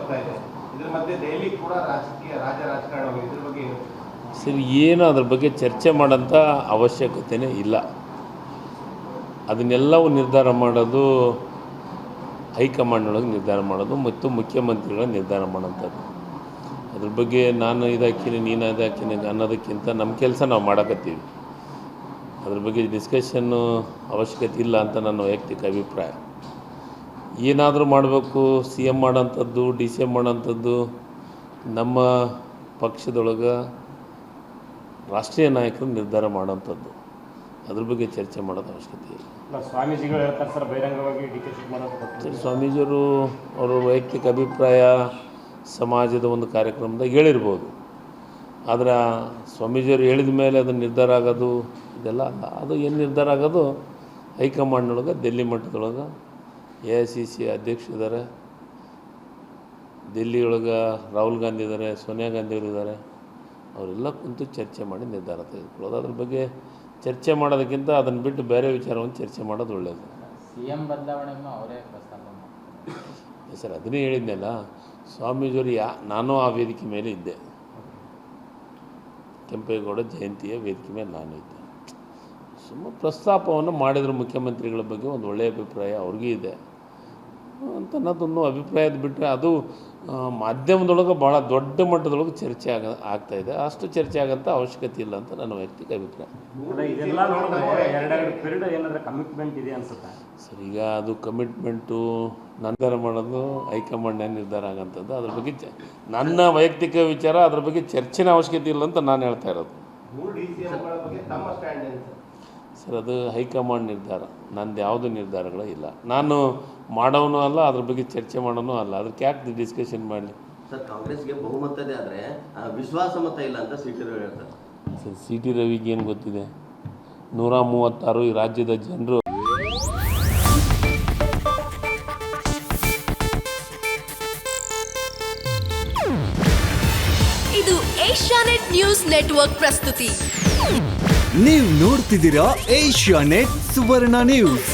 ಬರ್ತಾ ಇದೆ. ಇದ್ರ ಮಧ್ಯೆ ದೆಹಲಿ ಕೂಡ ರಾಜಕಾರಣ ಇದ್ರ ಬಗ್ಗೆ ಸರಿ, ಏನು ಅದ್ರ ಬಗ್ಗೆ ಚರ್ಚೆ ಮಾಡೋಂಥ ಅವಶ್ಯಕತೆಯೇ ಇಲ್ಲ. ಅದನ್ನೆಲ್ಲವೂ ನಿರ್ಧಾರ ಮಾಡೋದು ಹೈಕಮಾಂಡ್ನೊಳಗೆ ನಿರ್ಧಾರ ಮಾಡೋದು ಮತ್ತು ಮುಖ್ಯಮಂತ್ರಿಗಳ ನಿರ್ಧಾರ ಮಾಡೋಂಥದ್ದು. ಅದ್ರ ಬಗ್ಗೆ ನಾನು ಇದಾಕಿನಿ ನೀನು ಇದಾಕಿನಿ ಅನ್ನೋದಕ್ಕಿಂತ ನಮ್ಮ ಕೆಲಸ ನಾವು ಮಾಡಕತ್ತೀವಿ. ಅದ್ರ ಬಗ್ಗೆ ಡಿಸ್ಕಷನ್ನು ಅವಶ್ಯಕತೆ ಇಲ್ಲ ಅಂತ ನನ್ನ ವೈಯಕ್ತಿಕ ಅಭಿಪ್ರಾಯ. ಏನಾದರೂ ಮಾಡಬೇಕು, ಸಿ ಎಮ್ ಮಾಡೋಂಥದ್ದು, ಡಿ ಸಿ ಎಮ್ ಮಾಡೋಂಥದ್ದು ನಮ್ಮ ಪಕ್ಷದೊಳಗೆ ರಾಷ್ಟ್ರೀಯ ನಾಯಕರು ನಿರ್ಧಾರ ಮಾಡೋಂಥದ್ದು. ಅದ್ರ ಬಗ್ಗೆ ಚರ್ಚೆ ಮಾಡೋದು ಅವಶ್ಯಕತೆ ಇಲ್ಲ. ಸ್ವಾಮೀಜಿಗಳು ಹೇಳ್ತಾರೆ ಸರ್ ಬಹಿರಂಗವಾಗಿ ಡಿ ಕೆ ಶಿವಕುಮಾರ್ ಸ್ವಾಮೀಜಿಯವರು ಅವರ ವೈಯಕ್ತಿಕ ಅಭಿಪ್ರಾಯ ಸಮಾಜದ ಒಂದು ಕಾರ್ಯಕ್ರಮದಾಗ ಹೇಳಿರ್ಬೋದು. ಆದರೆ ಸ್ವಾಮೀಜಿಯವರು ಹೇಳಿದ ಮೇಲೆ ಅದು ನಿರ್ಧಾರ ಆಗೋದು ಇದೆಲ್ಲ ಅಲ್ಲ. ಅದು ಏನು ನಿರ್ಧಾರ ಆಗೋದು ಹೈಕಮಾಂಡ್ನೊಳಗೆ ದಿಲ್ಲಿ ಮಟ್ಟದೊಳಗೆ AICC ಅಧ್ಯಕ್ಷರಿದ್ದಾರೆ, ದಿಲ್ಲಿಯೊಳಗೆ ರಾಹುಲ್ ಗಾಂಧಿ ಇದ್ದಾರೆ, ಸೋನಿಯಾ ಗಾಂಧಿಯವರು ಇದ್ದಾರೆ. ಅವರೆಲ್ಲ ಕುಂತು ಚರ್ಚೆ ಮಾಡಿ ನಿರ್ಧಾರ ತೆಗೆದುಕೊಳ್ಳೋದು. ಅದ್ರ ಬಗ್ಗೆ ಚರ್ಚೆ ಮಾಡೋದಕ್ಕಿಂತ ಅದನ್ನು ಬಿಟ್ಟು ಬೇರೆ ವಿಚಾರವನ್ನು ಚರ್ಚೆ ಮಾಡೋದು ಒಳ್ಳೆಯದು. CM ಬದಲಾವಣೆಯನ್ನು ಅವರೇ ಪ್ರಸ್ತಾಪ ಮಾಡ್ತಾರೆ ಸರ್, ಅದನ್ನೇ ಹೇಳಿದ್ನಲ್ಲ, ಸ್ವಾಮೀಜಿಯವರು ನಾನು ಆ ವೇದಿಕೆ ಮೇಲೆ ಇದ್ದೆ. ಕೆಂಪೇಗೌಡ ಜಯಂತಿಯ ವೇದಿಕೆ ಮೇಲೆ ನಾನು ಇದ್ದೆ. ಪ್ರಸ್ತಾಪವನ್ನು ಮಾಡಿದ್ರು ಮುಖ್ಯಮಂತ್ರಿಗಳ ಬಗ್ಗೆ ಒಂದು ಒಳ್ಳೆಯ ಅಭಿಪ್ರಾಯ ಅವ್ರಿಗೂ ಇದೆ ಅಂತ ಅನ್ನೋದನ್ನು ಅಭಿಪ್ರಾಯದ ಬಿಟ್ಟರೆ ಅದು ಮಾಧ್ಯಮದೊಳಗೆ ಭಾಳ ದೊಡ್ಡ ಮಟ್ಟದೊಳಗೆ ಚರ್ಚೆ ಆಗ್ತಾಯಿದೆ. ಅಷ್ಟು ಚರ್ಚೆ ಆಗೋಂಥ ಅವಶ್ಯಕತೆ ಇಲ್ಲ ಅಂತ ನನ್ನ ವೈಯಕ್ತಿಕ ಅಭಿಪ್ರಾಯ. ಇದೆಲ್ಲ ನೋಡಿದ್ರೆ ಎರಡೆರಡು ಪೀರಿಯಡ್ ಏನಾದರೂ ಕಮಿಟ್ಮೆಂಟ್ ಇದೆ ಅನ್ಸುತ್ತೆ ಸರ್. ಈಗ ಅದು ಕಮಿಟ್ಮೆಂಟು ನಿರ್ಧಾರ ಮಾಡೋದು ಹೈಕಮಾಂಡ್ ನಿರ್ಧಾರ ಆಗೋಂಥದ್ದು. ಅದ್ರ ಬಗ್ಗೆ ನನ್ನ ವೈಯಕ್ತಿಕ ವಿಚಾರ, ಅದ್ರ ಬಗ್ಗೆ ಚರ್ಚೆನ ಅವಶ್ಯಕತೆ ಇಲ್ಲ ಅಂತ ನಾನು ಹೇಳ್ತಾ ಇರೋದು. ಸರ್, ಅದು ಹೈಕಮಾಂಡ್ ನಿರ್ಧಾರ, ನಂದು ಯಾವುದೂ ನಿರ್ಧಾರಗಳು ಇಲ್ಲ. ನಾನು ಮಾಡೋನು ಅಲ್ಲ, ಅದ್ರ ಬಗ್ಗೆ ಚರ್ಚೆ ಮಾಡೋನು ಅಲ್ಲ. ಅದಕ್ಕೆ ಯಾಕೆ ಡಿಸ್ಕಷನ್ ಮಾಡಲಿ ಸರ್? ಕಾಂಗ್ರೆಸ್ಗೆ ಬಹುಮತದೇ ಆದರೆ ವಿಶ್ವಾಸ ಮತ ಇಲ್ಲ ಅಂತ CT ರವಿ ಹೇಳ್ತಾರೆ. ಸರ್, CT ರವಿಗೆ ಏನು ಗೊತ್ತಿದೆ? 136 ಈ ರಾಜ್ಯದ ಜನರು ಇದು ಏಷ್ಯಾನೆಟ್ ನ್ಯೂಸ್ ನೆಟ್ವರ್ಕ್ ಪ್ರಸ್ತುತಿ. ನೀವು ನೋಡ್ತಿದ್ದೀರಾ ಏಷ್ಯಾನೆಟ್ ಸುವರ್ಣ ನ್ಯೂಸ್.